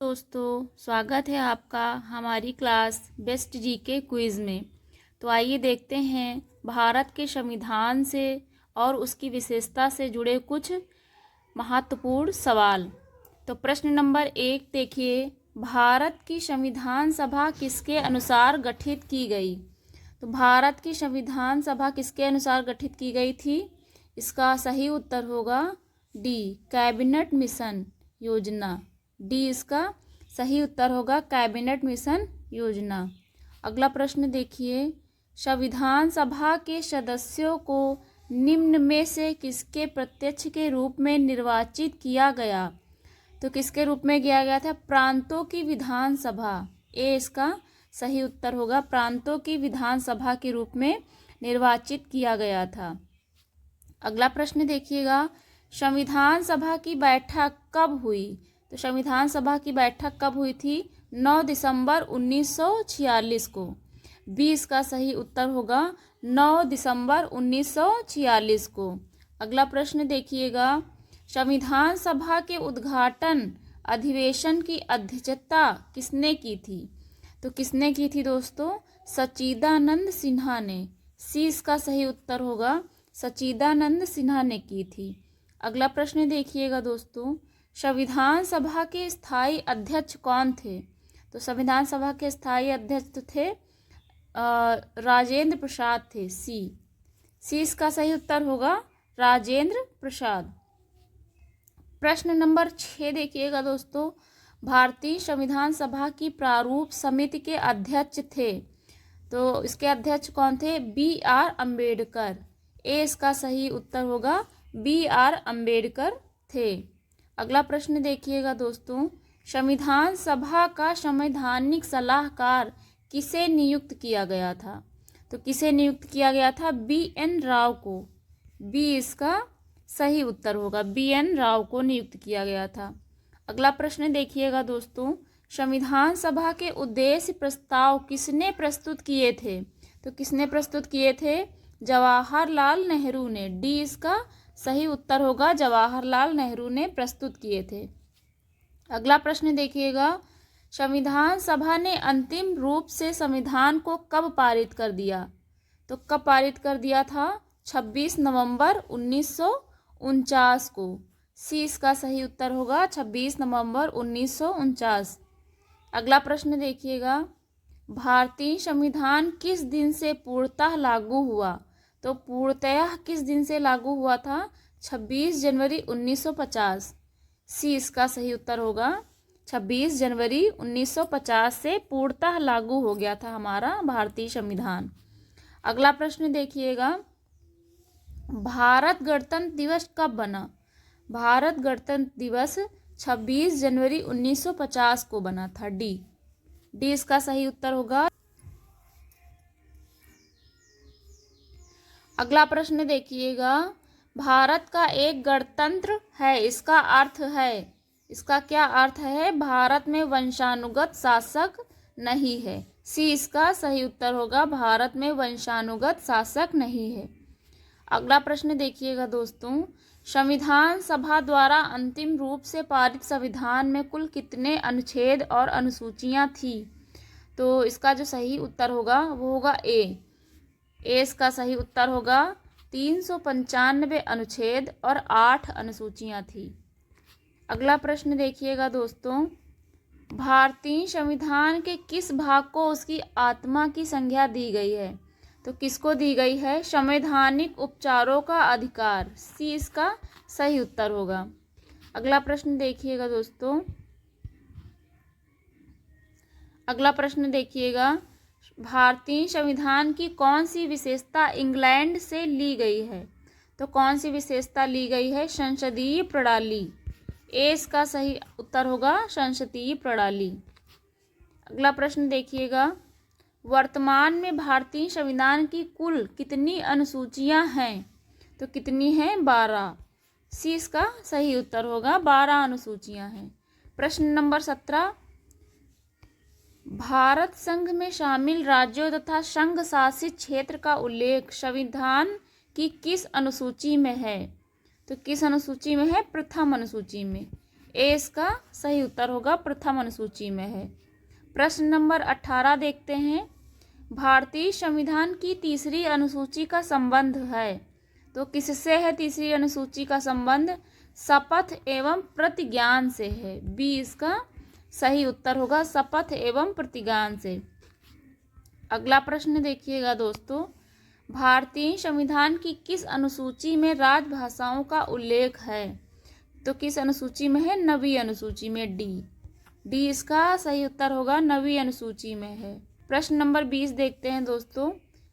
दोस्तों, स्वागत है आपका हमारी क्लास बेस्ट जीके क्विज़ में। तो आइए देखते हैं भारत के संविधान से और उसकी विशेषता से जुड़े कुछ महत्वपूर्ण सवाल। तो प्रश्न नंबर 1 देखिए, भारत की संविधान सभा किसके अनुसार गठित की गई? तो भारत की संविधान सभा किसके अनुसार गठित की गई थी? इसका सही उत्तर होगा डी, कैबिनेट मिशन योजना। डी इसका सही उत्तर होगा, कैबिनेट मिशन योजना। अगला प्रश्न देखिए, संविधान सभा के सदस्यों को निम्न में से किसके प्रत्यक्ष के रूप में निर्वाचित किया गया? तो किसके रूप में किया गया था? प्रांतों की विधानसभा। ए इसका सही उत्तर होगा, प्रांतों की विधानसभा के रूप में निर्वाचित किया गया था। अगला प्रश्न देखिएगा, संविधान सभा की बैठक कब हुई? तो संविधान सभा की बैठक कब हुई थी? 9 दिसंबर 1946 को। बी इसका सही उत्तर होगा, 9 दिसंबर 1946 को। अगला प्रश्न देखिएगा, संविधान सभा के उद्घाटन अधिवेशन की अध्यक्षता किसने की थी? तो किसने की थी दोस्तों? सच्चिदानंद सिन्हा ने। सी इसका सही उत्तर होगा, सच्चिदानंद सिन्हा ने की थी। अगला प्रश्न देखिएगा दोस्तों, संविधान सभा के स्थायी अध्यक्ष कौन थे? तो संविधान सभा के स्थायी अध्यक्ष थे राजेंद्र प्रसाद थे। सी इसका सही उत्तर होगा, राजेंद्र प्रसाद। प्रश्न नंबर 6 देखिएगा दोस्तों, भारतीय संविधान सभा की प्रारूप समिति के अध्यक्ष थे। तो इसके अध्यक्ष कौन थे? B.R. अम्बेडकर। ए इसका सही उत्तर होगा, B.R. अम्बेडकर थे। अगला प्रश्न देखिएगा दोस्तों, संविधान सभा का संवैधानिक सलाहकार किसे नियुक्त किया गया था? तो किसे नियुक्त किया गया था? B.N. राव को। बी इसका सही उत्तर होगा, B.N. राव को नियुक्त किया गया था। अगला प्रश्न देखिएगा दोस्तों, संविधान सभा के उद्देश्य प्रस्ताव किसने प्रस्तुत किए थे? तो किसने प्रस्तुत किए थे? जवाहरलाल नेहरू ने। डी इसका सही उत्तर होगा, जवाहरलाल नेहरू ने प्रस्तुत किए थे। अगला प्रश्न देखिएगा, संविधान सभा ने अंतिम रूप से संविधान को कब पारित कर दिया? तो कब पारित कर दिया था? 26 नवंबर 1949 को। सी इसका सही उत्तर होगा, 26 नवंबर 1949। अगला प्रश्न देखिएगा, भारतीय संविधान किस दिन से पूर्णतः लागू हुआ? तो पूर्णतः किस दिन से लागू हुआ था? 26 जनवरी 1950। सी इसका सही उत्तर होगा, 26 जनवरी 1950 से पूर्णतः लागू हो गया था हमारा भारतीय संविधान। अगला प्रश्न देखिएगा, भारत गणतंत्र दिवस कब बना? भारत गणतंत्र दिवस 26 जनवरी 1950 को बना था। डी इसका सही उत्तर होगा। अगला प्रश्न देखिएगा, भारत का एक गणतंत्र है, इसका अर्थ है, इसका क्या अर्थ है? भारत में वंशानुगत शासक नहीं है। सी इसका सही उत्तर होगा, भारत में वंशानुगत शासक नहीं है। अगला प्रश्न देखिएगा दोस्तों, संविधान सभा द्वारा अंतिम रूप से पारित संविधान में कुल कितने अनुच्छेद और अनुसूचियां थी? तो इसका जो सही उत्तर होगा वो होगा ए इसका सही उत्तर होगा, 395 अनुच्छेद और 8 अनुसूचियां थी। अगला प्रश्न देखिएगा दोस्तों, भारतीय संविधान के किस भाग को उसकी आत्मा की संज्ञा दी गई है? तो किसको दी गई है? संवैधानिक उपचारों का अधिकार। सी इसका सही उत्तर होगा। अगला प्रश्न देखिएगा दोस्तों, अगला प्रश्न देखिएगा, भारतीय संविधान की कौन सी विशेषता इंग्लैंड से ली गई है? तो कौन सी विशेषता ली गई है? संसदीय प्रणाली। ए इसका सही उत्तर होगा, संसदीय प्रणाली। अगला प्रश्न देखिएगा, वर्तमान में भारतीय संविधान की कुल कितनी अनुसूचियां हैं? तो कितनी हैं? 12। सी इसका सही उत्तर होगा, 12 अनुसूचियां हैं। प्रश्न नंबर 17, भारत संघ में शामिल राज्यों तथा संघ शासित क्षेत्र का उल्लेख संविधान की किस अनुसूची में है? तो किस अनुसूची में है? प्रथम अनुसूची में। ए इसका सही उत्तर होगा, प्रथम अनुसूची में है। प्रश्न नंबर 18 देखते हैं। भारतीय संविधान की तीसरी अनुसूची का संबंध है, तो किससे है तीसरी अनुसूची का संबंध? शपथ एवं प्रतिज्ञान से है। बी इसका सही उत्तर होगा, शपथ एवं प्रतिज्ञान से। अगला प्रश्न देखिएगा दोस्तों, भारतीय संविधान की किस अनुसूची में राजभाषाओं का उल्लेख है? तो किस अनुसूची में है? नवीं अनुसूची में, डी इसका सही उत्तर होगा, नवीं अनुसूची में है। प्रश्न नंबर 20 देखते हैं दोस्तों।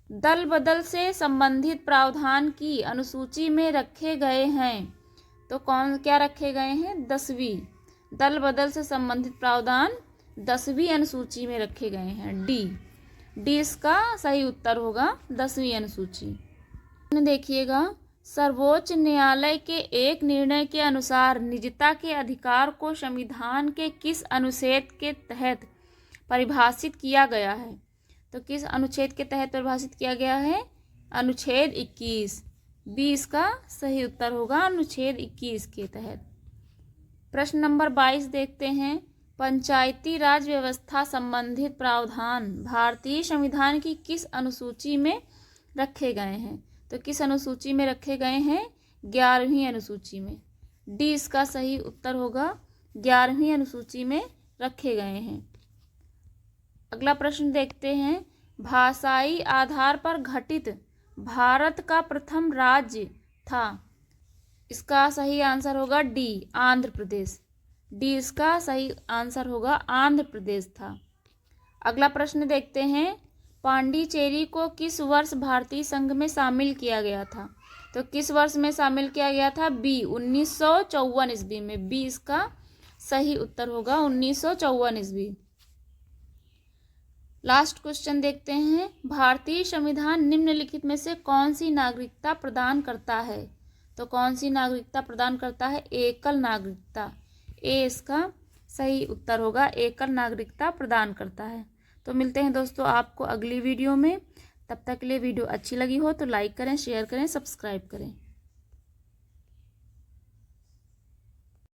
दल बदल से संबंधित प्रावधान की अनुसूची में रखे गए हैं, तो क्या रखे गए हैं? 10वीं। दल बदल से संबंधित प्रावधान 10वीं अनुसूची में रखे गए हैं, डी इसका सही उत्तर होगा, 10वीं अनुसूची। देखिएगा, सर्वोच्च न्यायालय के एक निर्णय के अनुसार निजता के अधिकार को संविधान के किस अनुच्छेद के तहत परिभाषित किया गया है? तो किस अनुच्छेद के तहत परिभाषित किया गया है? अनुच्छेद 21। बी इसका सही उत्तर होगा, अनुच्छेद 21 के तहत। प्रश्न नंबर 22 देखते हैं। पंचायती राज व्यवस्था संबंधित प्रावधान भारतीय संविधान की किस अनुसूची में रखे गए हैं? तो किस अनुसूची में रखे गए हैं? 11वीं अनुसूची में। डी इसका सही उत्तर होगा, 11वीं अनुसूची में रखे गए हैं। अगला प्रश्न देखते हैं। भाषाई आधार पर गठित भारत का प्रथम राज्य था, इसका सही आंसर होगा डी, आंध्र प्रदेश। डी इसका सही आंसर होगा, आंध्र प्रदेश था। अगला प्रश्न देखते हैं। पांडिचेरी को किस वर्ष भारतीय संघ में शामिल किया गया था? तो किस वर्ष में शामिल किया गया था? बी, 1954 ईस्वी में। बी इसका सही उत्तर होगा, 1954 ईस्वी। लास्ट क्वेश्चन देखते हैं। भारतीय संविधान निम्नलिखित में से कौन सी नागरिकता प्रदान करता है? तो कौन सी नागरिकता प्रदान करता है? एकल नागरिकता। ए इसका सही उत्तर होगा, एकल नागरिकता प्रदान करता है। तो मिलते हैं दोस्तों आपको अगली वीडियो में। तब तक के लिए वीडियो अच्छी लगी हो तो लाइक करें, शेयर करें, सब्सक्राइब करें।